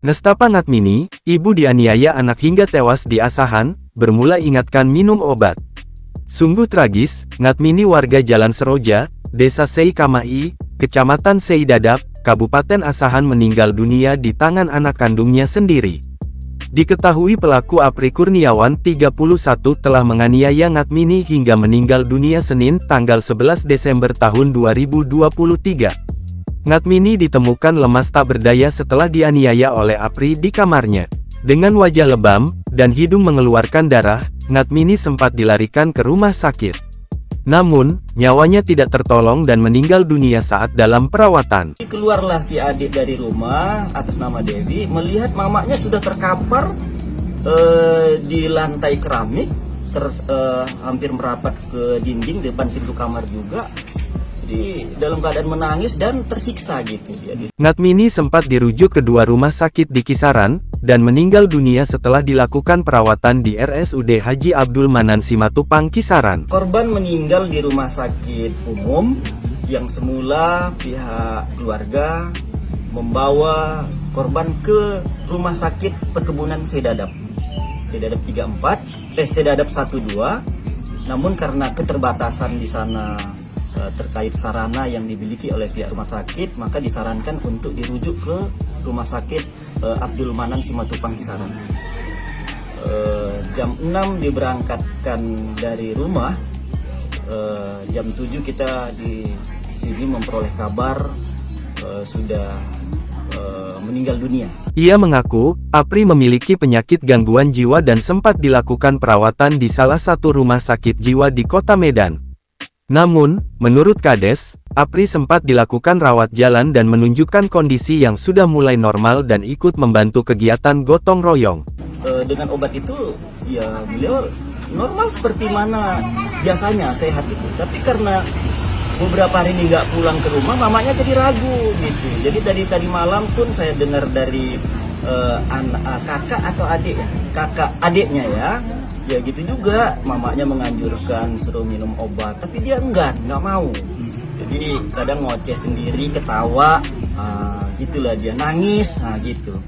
Nestapa Ngatmini, ibu dianiaya anak hingga tewas di Asahan, bermula ingatkan minum obat. Sungguh tragis, Ngatmini warga Jalan Seroja, Desa Sei Kamai, Kecamatan Sei Dadap, Kabupaten Asahan meninggal dunia di tangan anak kandungnya sendiri. Diketahui pelaku Apri Kurniawan 31 telah menganiaya Ngatmini hingga meninggal dunia Senin tanggal 11 Desember tahun 2023. Ngatmini ditemukan lemas tak berdaya setelah dianiaya oleh Apri di kamarnya. Dengan wajah lebam, dan hidung mengeluarkan darah, Ngatmini sempat dilarikan ke rumah sakit. Namun, nyawanya tidak tertolong dan meninggal dunia saat dalam perawatan. Keluarlah si adik dari rumah atas nama Dewi, melihat mamanya sudah terkapar di lantai keramik, hampir merapat ke dinding depan pintu kamar juga. Jadi dalam keadaan menangis dan tersiksa gitu dia. Ngatmini sempat dirujuk ke dua rumah sakit di Kisaran, dan meninggal dunia setelah dilakukan perawatan di RSUD Haji Abdul Manan Simatupang Kisaran. Korban meninggal di rumah sakit umum, yang semula pihak keluarga membawa korban ke rumah sakit perkebunan Sedadap 34, Sedadap 12, namun karena keterbatasan di sana terkait sarana yang dimiliki oleh pihak rumah sakit, maka disarankan untuk dirujuk ke rumah sakit Abdul Manan Simatupang Kisaran. Jam 6 diberangkatkan dari rumah, jam 7 kita di sini memperoleh kabar sudah meninggal dunia. Ia mengaku, Apri memiliki penyakit gangguan jiwa dan sempat dilakukan perawatan di salah satu rumah sakit jiwa di kota Medan. Namun, menurut Kades, Apri sempat dilakukan rawat jalan dan menunjukkan kondisi yang sudah mulai normal dan ikut membantu kegiatan gotong royong. Dengan obat itu, ya beliau normal seperti mana biasanya, sehat itu. Tapi karena beberapa hari ini nggak pulang ke rumah, mamanya jadi ragu gitu. Jadi tadi malam pun saya dengar dari kakak atau adik ya, kakak adiknya ya gitu juga, mamanya menganjurkan suruh minum obat, tapi dia nggak mau. Jadi kadang ngoceh sendiri, ketawa, gitulah dia, nangis, gitu.